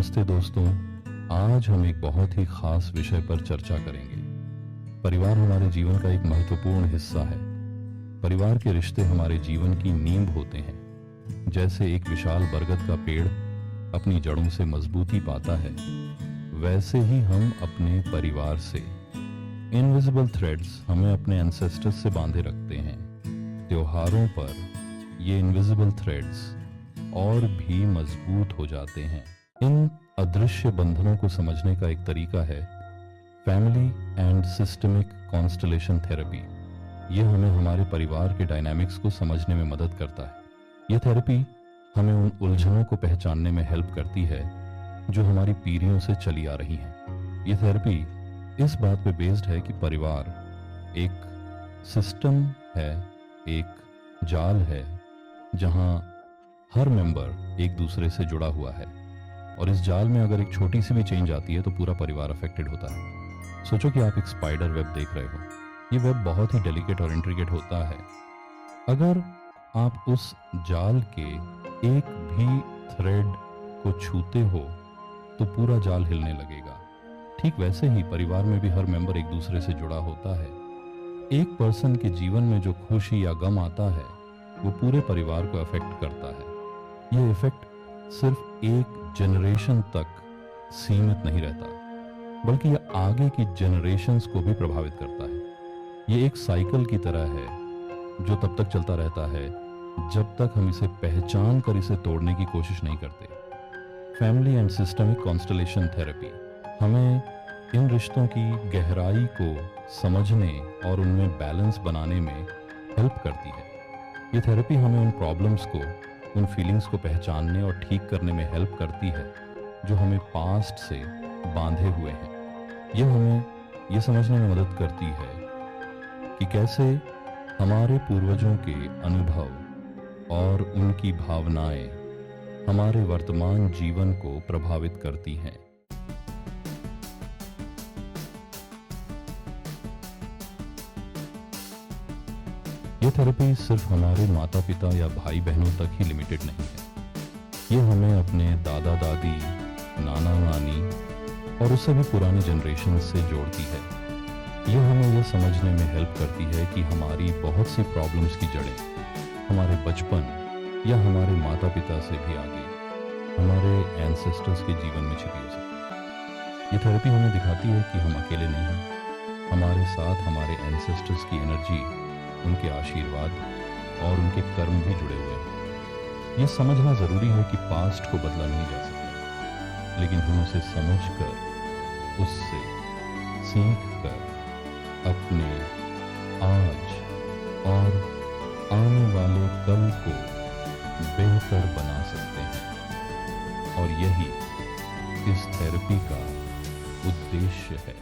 नमस्ते दोस्तों। आज हम एक बहुत ही खास विषय पर चर्चा करेंगे। परिवार हमारे जीवन का एक महत्वपूर्ण हिस्सा है। परिवार के रिश्ते हमारे जीवन की नींव होते हैं। जैसे एक विशाल बरगद का पेड़ अपनी जड़ों से मजबूती पाता है, वैसे ही हम अपने परिवार से इनविजिबल थ्रेड्स हमें अपने एंसेस्टर्स से बांधे रखते हैं। त्योहारों पर ये इनविजिबल थ्रेड्स और भी मजबूत हो जाते हैं। इन अदृश्य बंधनों को समझने का एक तरीका है family and systemic constellation therapy. यह हमें हमारे परिवार के डायनामिक्स को समझने में मदद करता है। यह थेरेपी हमें उन उलझनों को पहचानने में हेल्प करती है जो हमारी पीढ़ियों से चली आ रही हैं। यह थेरेपी इस बात पे बेस्ड है कि परिवार एक सिस्टम है, एक जाल है जहां हर मेंबर एक दूसरे से जुड़ा हुआ है, और इस जाल में अगर एक छोटी सी भी चेंज आती है तो पूरा परिवार अफेक्टेड होता है। सोचो कि आप एक स्पाइडर वेब देख रहे हो। ये वेब बहुत ही डेलिकेट और इंट्रिकेट होता है। अगर आप उस जाल के एक भी थ्रेड को छूते हो तो पूरा जाल हिलने लगेगा। ठीक वैसे ही परिवार में भी हर मेंबर एक दूसरे से जुड़ा होता है। एक पर्सन के जीवन में जो खुशी या गम आता है वो पूरे परिवार को अफेक्ट करता है। ये इफेक्ट सिर्फ एक जनरेशन तक सीमित नहीं रहता, बल्कि यह आगे की जनरेशन्स को भी प्रभावित करता है। ये एक साइकिल की तरह है जो तब तक चलता रहता है जब तक हम इसे पहचान कर इसे तोड़ने की कोशिश नहीं करते। Family and systemic constellation therapy हमें इन रिश्तों की गहराई को समझने और उनमें बैलेंस बनाने में हेल्प करती है। ये थेरेपी हमें उन प्रॉब्लम्स को, उन फीलिंग्स को पहचानने और ठीक करने में हेल्प करती है जो हमें पास्ट से बांधे हुए हैं। यह हमें यह समझने में मदद करती है कि कैसे हमारे पूर्वजों के अनुभव और उनकी भावनाएं हमारे वर्तमान जीवन को प्रभावित करती हैं। ये थेरेपी सिर्फ हमारे माता पिता या भाई बहनों तक ही लिमिटेड नहीं है। ये हमें अपने दादा दादी, नाना नानी और उससे भी पुरानी जनरेशन से जोड़ती है। ये हमें यह समझने में हेल्प करती है कि हमारी बहुत सी प्रॉब्लम्स की जड़ें हमारे बचपन या हमारे माता पिता से भी आगे हमारे एंसेस्टर्स के जीवन में छिपी हो सकती है। ये थेरेपी हमें दिखाती है कि हम अकेले नहीं हैं। हमारे साथ हमारे एंसेस्टर्स की एनर्जी, उनके आशीर्वाद और उनके कर्म भी जुड़े हुए हैं। ये समझना जरूरी है कि पास्ट को बदला नहीं जा सकता, लेकिन हम उसे समझकर, उससे सीखकर अपने आज और आने वाले कल को बेहतर बना सकते हैं। और यही इस थेरेपी का उद्देश्य है।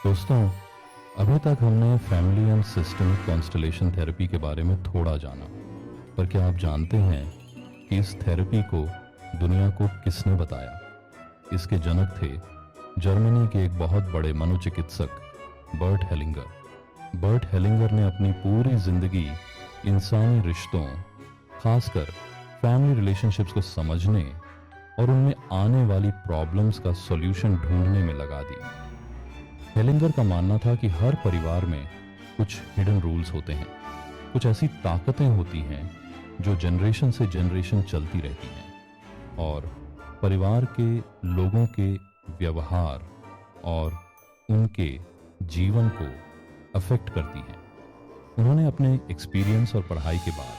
दोस्तों, अभी तक हमने family and systemic constellation therapy के बारे में थोड़ा जाना, पर क्या आप जानते हैं कि इस थेरेपी को दुनिया को किसने बताया? इसके जनक थे जर्मनी के एक बहुत बड़े मनोचिकित्सक बर्ट हेलिंगर। बर्ट हेलिंगर ने अपनी पूरी जिंदगी इंसानी रिश्तों, खासकर फैमिली रिलेशनशिप्स को समझने और उनमें आने वाली प्रॉब्लम्स का सॉल्यूशन ढूंढने में लगा दी। हेलिंगर का मानना था कि हर परिवार में कुछ हिडन रूल्स होते हैं, कुछ ऐसी ताकतें होती हैं जो जनरेशन से जनरेशन चलती रहती हैं और परिवार के लोगों के व्यवहार और उनके जीवन को अफेक्ट करती हैं। उन्होंने अपने एक्सपीरियंस और पढ़ाई के बाद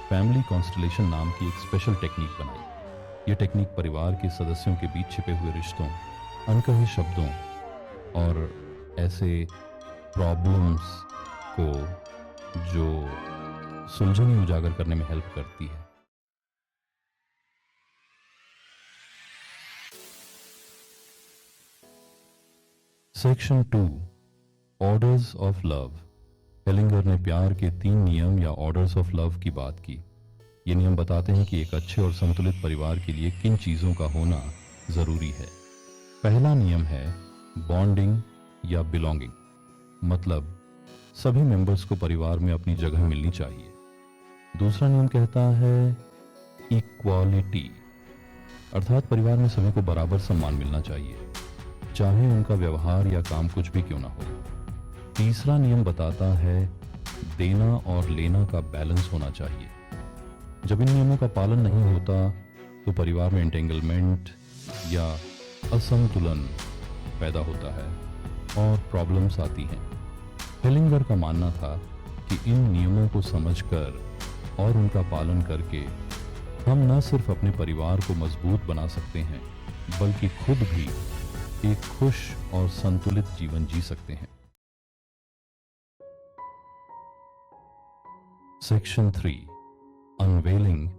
फैमिली कॉन्स्टलेशन नाम की एक स्पेशल टेक्निक बनाई। ये टेक्निक परिवार के सदस्यों के बीच छिपे हुए रिश्तों, अनकहे शब्दों और ऐसे प्रॉब्लम्स को जो सुलझने उजागर करने में हेल्प करती है। Section 2, orders of love. Hellinger ने प्यार के 3 नियम या ऑर्डर्स ऑफ लव की बात की। ये नियम बताते हैं कि एक अच्छे और संतुलित परिवार के लिए किन चीजों का होना जरूरी है। पहला नियम है बॉन्डिंग या बिलोंगिंग, मतलब सभी मेंबर्स को परिवार में अपनी जगह मिलनी चाहिए। दूसरा नियम कहता है इक्वालिटी, अर्थात परिवार में सभी को बराबर सम्मान मिलना चाहिए, चाहे उनका व्यवहार या काम कुछ भी क्यों ना हो। तीसरा नियम बताता है देना और लेना का बैलेंस होना चाहिए। जब इन नियमों का पालन नहीं होता तो परिवार में एंटेंगलमेंट या असंतुलन पैदा होता है और प्रॉब्लम्स आती हैं। हेलिंगर का मानना था कि इन नियमों को समझकर और उनका पालन करके हम न सिर्फ अपने परिवार को मजबूत बना सकते हैं, बल्कि खुद भी एक खुश और संतुलित जीवन जी सकते हैं। Section 3, unveiling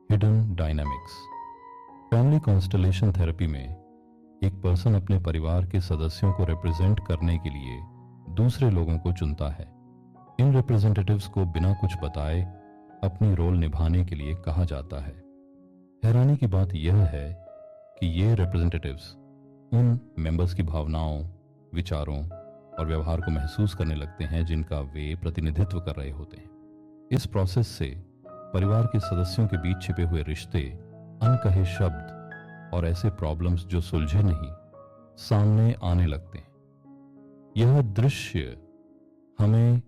hidden dynamics. Family constellation therapy में एक पर्सन अपने परिवार के सदस्यों को रिप्रेजेंट करने के लिए दूसरे लोगों को चुनता है। इन रिप्रेजेंटेटिव्स को बिना कुछ बताए अपनी रोल निभाने के लिए कहा जाता है। हैरानी की बात यह है कि ये रिप्रेजेंटेटिव्स उन मेंबर्स की भावनाओं, विचारों और व्यवहार को महसूस करने लगते हैं जिनका वे प्रतिनिधित्व कर रहे होते हैं। इस प्रोसेस से परिवार के सदस्यों के बीच छिपे हुए रिश्ते, अनकहे शब्द और ऐसे प्रॉब्लम्स जो सुलझे नहीं, सामने आने लगते हैं। यह दृश्य हमें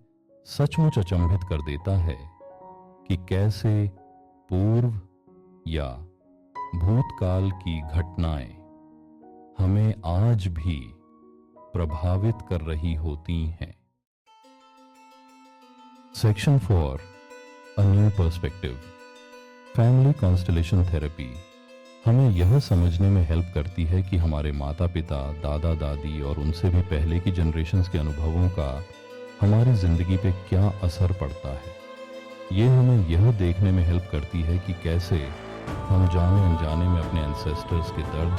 सचमुच अचंभित कर देता है कि कैसे पूर्व या भूतकाल की घटनाएं हमें आज भी प्रभावित कर रही होती हैं। Section 4, a new perspective. Family constellation therapy हमें यह समझने में हेल्प करती है कि हमारे माता पिता, दादा दादी और उनसे भी पहले की जनरेशन्स के अनुभवों का हमारी जिंदगी पे क्या असर पड़ता है। ये हमें यह देखने में हेल्प करती है कि कैसे हम जाने अनजाने में अपने एंसेस्टर्स के दर्द,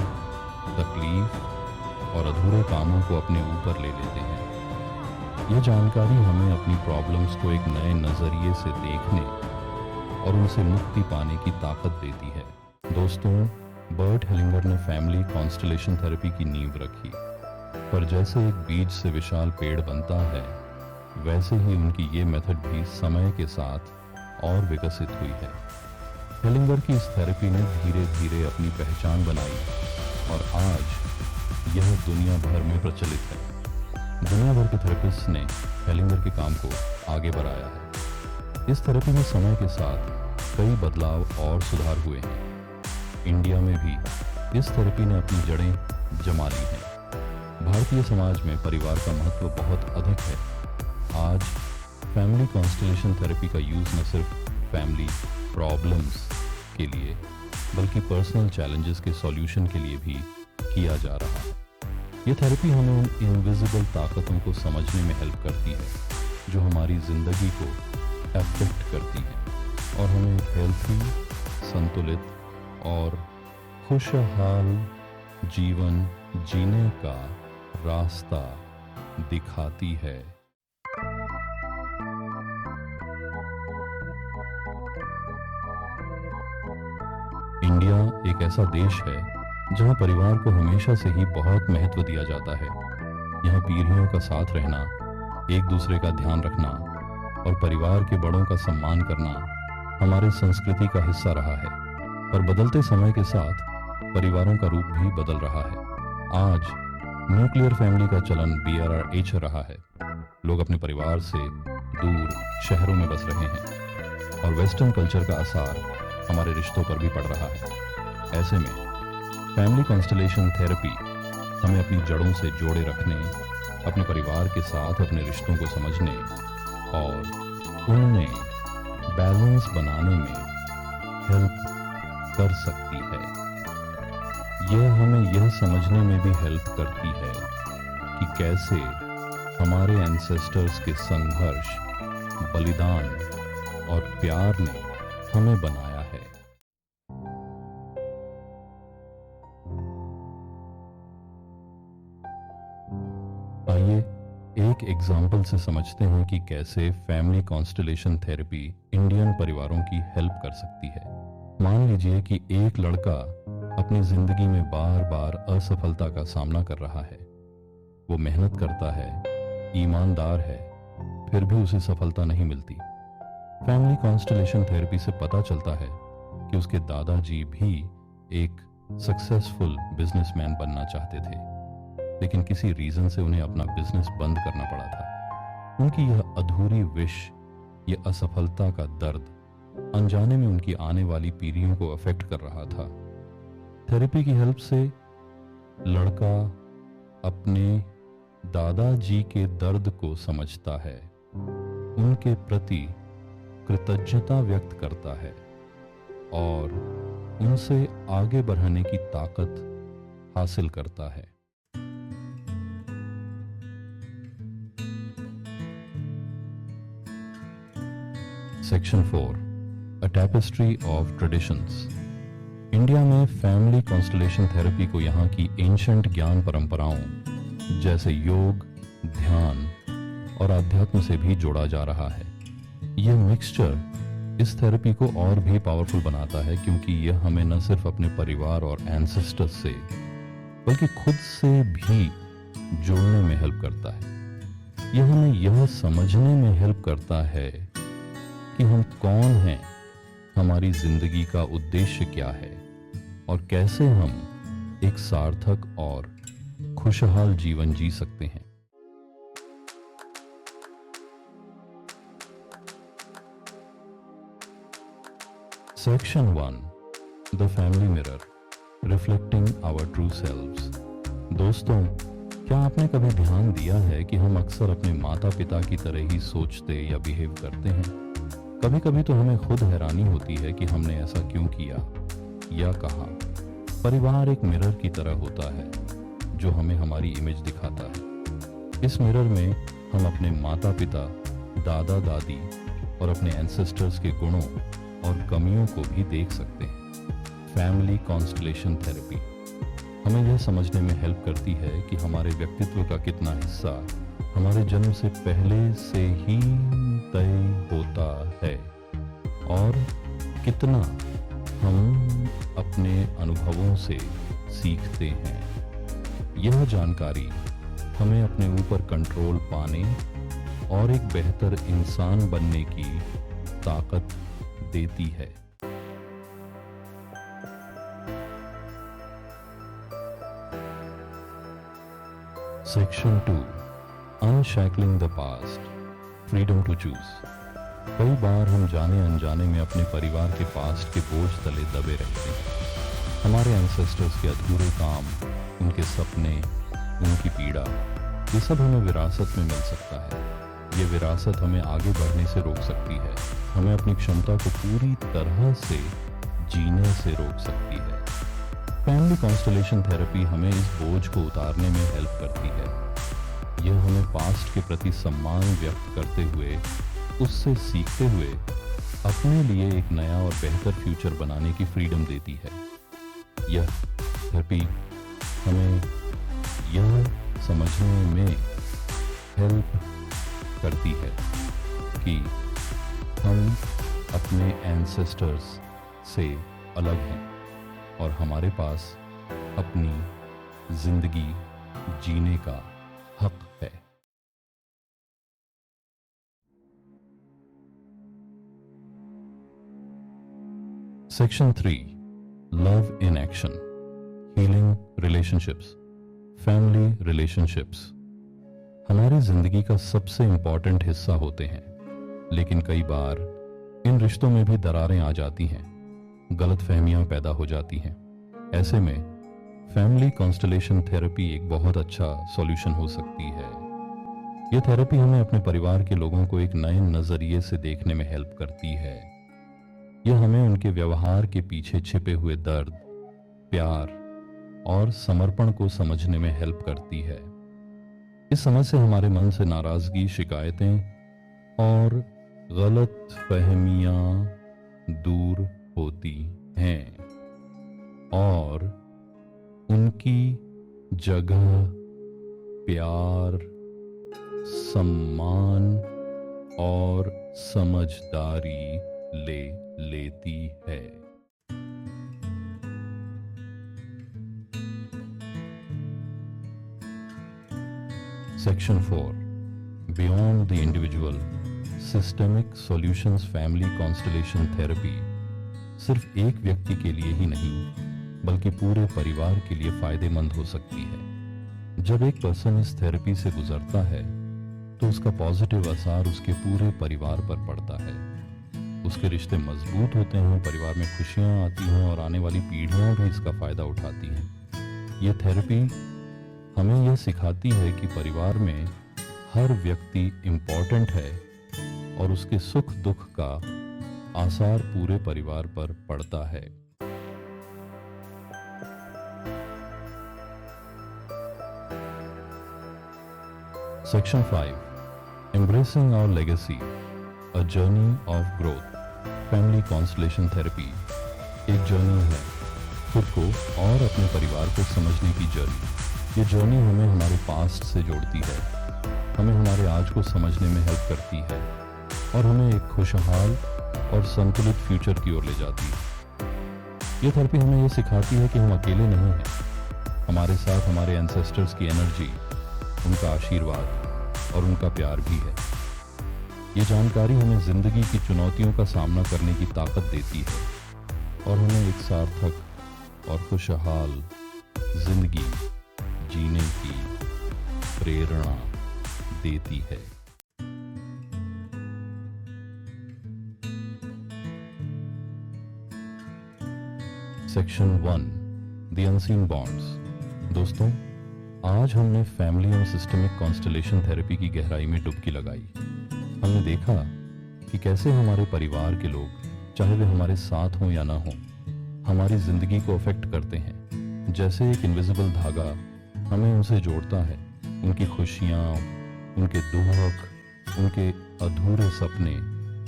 तकलीफ और अधूरे कामों को अपने ऊपर ले लेते हैं। यह जानकारी हमें अपनी प्रॉब्लम्स को एक नए नज़रिए से देखने और उनसे मुक्ति पाने की ताकत देती है। दोस्तों, बर्ट हेलिंगर ने फैमिली कॉन्स्टलेशन थेरेपी की नींव रखी, पर जैसे एक बीज से विशाल पेड़ बनता है, वैसे ही उनकी ये मेथड भी समय के साथ और विकसित हुई है। हेलिंगर की इस थेरेपी ने धीरे धीरे अपनी पहचान बनाई और आज यह दुनिया भर में प्रचलित है। दुनिया भर के थेरेपिस्ट ने हेलिंगर के काम को आगे बढ़ाया है। इस थेरेपी में समय के साथ कई बदलाव और सुधार हुए हैं। इंडिया में भी इस थेरेपी ने अपनी जड़ें जमा ली हैं। भारतीय समाज में परिवार का महत्व बहुत अधिक है। आज फैमिली कॉन्स्टलेशन थेरेपी का यूज़ न सिर्फ फैमिली प्रॉब्लम्स के लिए, बल्कि पर्सनल चैलेंजेस के सॉल्यूशन के लिए भी किया जा रहा है। ये थेरेपी हमें उन इनविजिबल ताकतों को समझने में हेल्प करती है जो हमारी ज़िंदगी को अफेक्ट करती हैं और हमें एक हेल्थी, संतुलित और खुशहाल जीवन जीने का रास्ता दिखाती है। इंडिया एक ऐसा देश है जहां परिवार को हमेशा से ही बहुत महत्व दिया जाता है। यहाँ पीढ़ियों का साथ रहना, एक दूसरे का ध्यान रखना और परिवार के बड़ों का सम्मान करना हमारी संस्कृति का हिस्सा रहा है। पर बदलते समय के साथ परिवारों का रूप भी बदल रहा है। आज न्यूक्लियर फैमिली का चलन BRH रहा है। लोग अपने परिवार से दूर शहरों में बस रहे हैं और वेस्टर्न कल्चर का असर हमारे रिश्तों पर भी पड़ रहा है। ऐसे में फैमिली कॉन्स्टलेशन थेरेपी हमें अपनी जड़ों से जोड़े रखने, अपने परिवार के साथ अपने रिश्तों को समझने और उनमें बैलेंस बनाने में हेल्प कर सकती है। यह हमें यह समझने में भी हेल्प करती है कि कैसे हमारे एंसेस्टर्स के संघर्ष, बलिदान और प्यार ने हमें बनाया है। आइए एक एग्जाम्पल से समझते हैं कि कैसे फैमिली कॉन्स्टलेशन थेरेपी इंडियन परिवारों की हेल्प कर सकती है। मान लीजिए कि एक लड़का अपनी जिंदगी में बार बार असफलता का सामना कर रहा है। वो मेहनत करता है, ईमानदार है, फिर भी उसे सफलता नहीं मिलती। फैमिली कॉन्स्टलेशन थेरेपी से पता चलता है कि उसके दादाजी भी एक सक्सेसफुल बिजनेसमैन बनना चाहते थे, लेकिन किसी रीजन से उन्हें अपना बिजनेस बंद करना पड़ा था। उनकी यह अधूरी विश, यह असफलता का दर्द अनजाने में उनकी आने वाली पीढ़ियों को अफेक्ट कर रहा था। थेरेपी की हेल्प से लड़का अपने दादाजी के दर्द को समझता है, उनके प्रति कृतज्ञता व्यक्त करता है और उनसे आगे बढ़ने की ताकत हासिल करता है। Section 4, a tapestry of traditions. India में फैमिली कॉन्स्टलेशन थेरेपी को यहाँ की एंशंट ज्ञान परंपराओं जैसे योग, ध्यान और अध्यात्म से भी जोड़ा जा रहा है। यह मिक्सचर इस थेरेपी को और भी पावरफुल बनाता है, क्योंकि यह हमें न सिर्फ अपने परिवार और एंसेस्टर्स से बल्कि खुद से भी जोड़ने में हेल्प करता है। यह हमें यह समझने में हेल्प करता है कि हम कौन हैं, हमारी जिंदगी का उद्देश्य क्या है और कैसे हम एक सार्थक और खुशहाल जीवन जी सकते हैं। Section 1, the family mirror, reflecting our true selves. दोस्तों, क्या आपने कभी ध्यान दिया है कि हम अक्सर अपने माता पिता की तरह ही सोचते या बिहेव करते हैं? कभी कभी तो हमें खुद हैरानी होती है कि हमने ऐसा क्यों किया या कहा। परिवार एक मिरर की तरह होता है जो हमें हमारी इमेज दिखाता है। इस मिरर में हम अपने माता पिता, दादा दादी और अपने एंसेस्टर्स के गुणों और कमियों को भी देख सकते हैं। फैमिली कॉन्स्टलेशन थेरेपी हमें यह समझने में हेल्प करती है कि हमारे व्यक्तित्व का कितना हिस्सा हमारे जन्म से पहले से ही तय होता है और कितना हम अपने अनुभवों से सीखते हैं। यह जानकारी हमें अपने ऊपर कंट्रोल पाने और एक बेहतर इंसान बनने की ताकत देती है। Section 2, unshackling the past, freedom to choose. कई बार हम जाने अनजाने में अपने परिवार के पास्ट के बोझ तले दबे रहते हैं। हमारे एंसेस्टर्स के अधूरे काम, उनके सपने, उनकी पीड़ा, ये सब हमें विरासत में मिल सकता है। ये विरासत हमें आगे बढ़ने से रोक सकती है, हमें अपनी क्षमता को पूरी तरह से जीने से रोक सकती है। फैमिली कॉन्स्टलेशन थेरेपी हमें इस बोझ को उतारने में हेल्प करती है। यह हमें पास्ट के प्रति सम्मान व्यक्त करते हुए, उससे सीखते हुए अपने लिए एक नया और बेहतर फ्यूचर बनाने की फ्रीडम देती है। यह थेरेपी हमें यह समझने में हेल्प करती है कि हम अपने एंसेस्टर्स से अलग हैं और हमारे पास अपनी जिंदगी जीने का हक है। Section 3, love in action, healing relationships. Family relationships हमारी जिंदगी का सबसे इंपॉर्टेंट हिस्सा होते हैं, लेकिन कई बार इन रिश्तों में भी दरारें आ जाती हैं, गलतफहमियां पैदा हो जाती हैं। ऐसे में फैमिली कॉन्स्टलेशन थेरेपी एक बहुत अच्छा सॉल्यूशन हो सकती है। यह थेरेपी हमें अपने परिवार के लोगों को एक नए नजरिए से देखने में हेल्प करती है। यह हमें उनके व्यवहार के पीछे छिपे हुए दर्द, प्यार और समर्पण को समझने में हेल्प करती है। इस समझ से हमारे मन से नाराजगी, शिकायतें और गलत फहमियां दूर होती हैं और उनकी जगह प्यार, सम्मान और समझदारी ले लेती है। Section 4, beyond the individual, systemic solutions family constellation therapy सिर्फ एक व्यक्ति के लिए ही नहीं बल्कि पूरे परिवार के लिए फायदेमंद हो सकती है। जब एक पर्सन इस थेरेपी से गुजरता है तो उसका पॉजिटिव असर उसके पूरे परिवार पर पड़ता है। उसके रिश्ते मजबूत होते हैं, परिवार में खुशियां आती हैं और आने वाली पीढ़ियां भी इसका फायदा उठाती हैं। ये थेरेपी हमें यह सिखाती है कि परिवार में हर व्यक्ति इम्पोर्टेंट है और उसके सुख दुख का आसार पूरे परिवार पर पड़ता है। Section 5, embracing our legacy, a journey of growth. Family constellation therapy एक जर्नी है, खुद को और अपने परिवार को समझने की जर्नी। ये जर्नी हमें हमारे पास्ट से जोड़ती है, हमें हमारे आज को समझने में हेल्प करती है और हमें एक खुशहाल और संतुलित फ्यूचर की ओर ले जाती है। ये थेरेपी हमें ये सिखाती है कि हम अकेले नहीं हैं, हमारे साथ हमारे एंसेस्टर्स की एनर्जी, उनका आशीर्वाद और उनका प्यार भी है। ये जानकारी हमें जिंदगी की चुनौतियों का सामना करने की ताकत देती है और हमें एक सार्थक और खुशहाल जिंदगी जीने की प्रेरणा देती है। Section 1, the unseen bonds. दोस्तों, आज हमने फैमिली और सिस्टमिक कॉन्स्टलेशन थेरेपी की गहराई में डुबकी लगाई। हमने देखा कि कैसे हमारे परिवार के लोग, चाहे वे हमारे साथ हों या ना हों, हमारी जिंदगी को अफेक्ट करते हैं। जैसे एक इनविजिबल धागा हमें उनसे जोड़ता है। उनकी खुशियाँ, उनके दुख, उनके अधूरे सपने,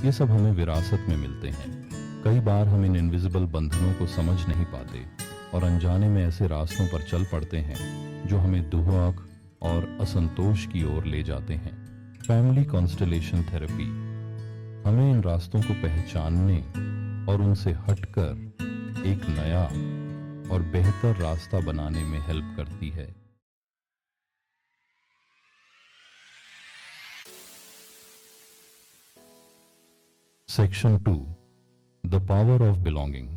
ये सब हमें विरासत में मिलते हैं। कई बार हम इन इनविजिबल बंधनों को समझ नहीं पाते और अनजाने में ऐसे रास्तों पर चल पड़ते हैं जो हमें दुख और असंतोष की ओर ले जाते हैं। फैमिली कॉन्स्टलेशन थेरेपी हमें इन रास्तों को पहचानने और उनसे हटकर एक नया और बेहतर रास्ता बनाने में हेल्प करती है। Section 2, the power of belonging.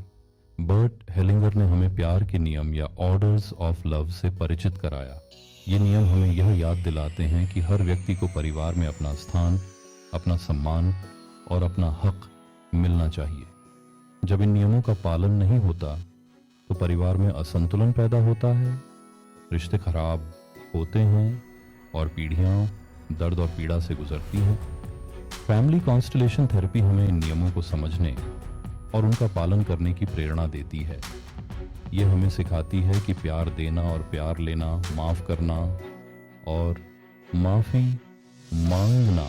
Bert Hellinger ने हमें प्यार के नियम या ऑर्डर्स ऑफ लव से परिचित कराया। ये नियम हमें यह याद दिलाते हैं कि हर व्यक्ति को परिवार में अपना स्थान, अपना सम्मान और अपना हक मिलना चाहिए। जब इन नियमों का पालन नहीं होता तो परिवार में असंतुलन पैदा होता है, रिश्ते खराब होते हैं और पीढ़ियां दर्द और पीड़ा से गुजरती हैं। फैमिली कॉन्स्टलेशन थेरेपी हमें इन नियमों को समझने और उनका पालन करने की प्रेरणा देती है। ये हमें सिखाती है कि प्यार देना और प्यार लेना, माफ करना और माफी मांगना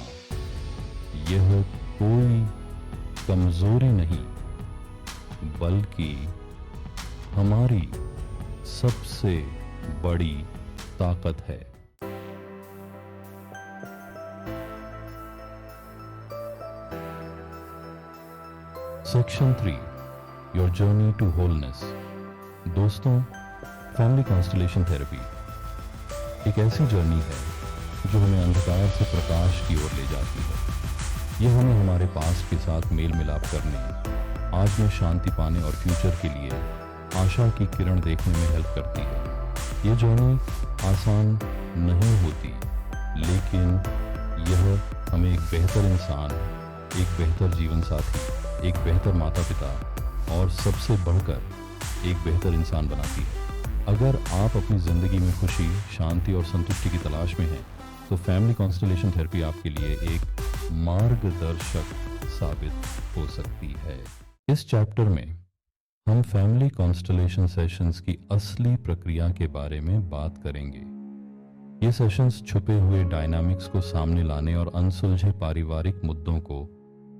यह कोई कमजोरी नहीं बल्कि हमारी सबसे बड़ी ताकत है। Section 3, your journey to wholeness. दोस्तों, फैमिली कॉन्स्टलेशन थेरेपी एक ऐसी जर्नी है जो हमें अंधकार से प्रकाश की ओर ले जाती है। यह हमें हमारे पास्ट के साथ मेल मिलाप करने, आज में शांति पाने और फ्यूचर के लिए आशा की किरण देखने में हेल्प करती है। ये जर्नी आसान नहीं होती, लेकिन यह हमें एक बेहतर इंसान, एक बेहतर जीवन साथी, एक बेहतर माता पिता और सबसे बढ़कर एक बेहतर इंसान बनाती है। अगर आप अपनी जिंदगी में खुशी, शांति और संतुष्टि की तलाश में हैं, तो फैमिली कॉन्स्टलेशन थेरेपी आपके लिए एक मार्गदर्शक साबित हो सकती है। इस चैप्टर में हम फैमिली कॉन्स्टलेशन सेशंस की असली प्रक्रिया के बारे में बात करेंगे। ये सेशंस छुपे हुए डायनामिक्स को सामने लाने और अनसुलझे पारिवारिक मुद्दों को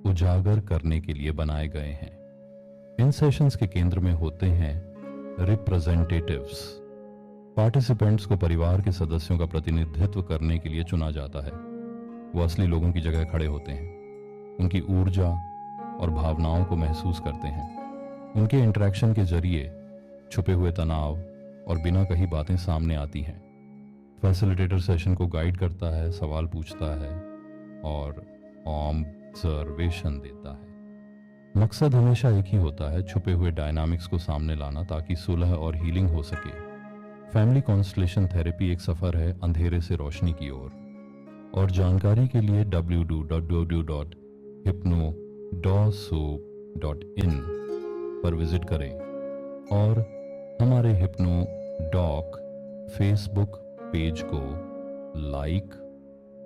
उजागर करने के लिए बनाए गए हैं। इन सेशंस के केंद्र में होते हैं रिप्रेजेंटेटिव्स। पार्टिसिपेंट्स को परिवार के सदस्यों का प्रतिनिधित्व करने के लिए चुना जाता है। वो असली लोगों की जगह खड़े होते हैं, उनकी ऊर्जा और भावनाओं को महसूस करते हैं। उनके इंटरेक्शन के जरिए छुपे हुए तनाव और बिना कही बातें सामने आती हैं। फैसिलिटेटर सेशन को गाइड करता है, सवाल पूछता है और ऑब्जर्वेशन देता है। मकसद हमेशा एक ही होता है, छुपे हुए डायनामिक्स को सामने लाना ताकि सुलह और हीलिंग हो सके। फैमिली कॉन्स्टलेशन थेरेपी एक सफ़र है अंधेरे से रोशनी की ओर। और जानकारी के लिए www.hypno.in पर विजिट करें और हमारे हिप्नो डॉक फेसबुक पेज को लाइक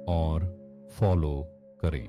और फॉलो करें।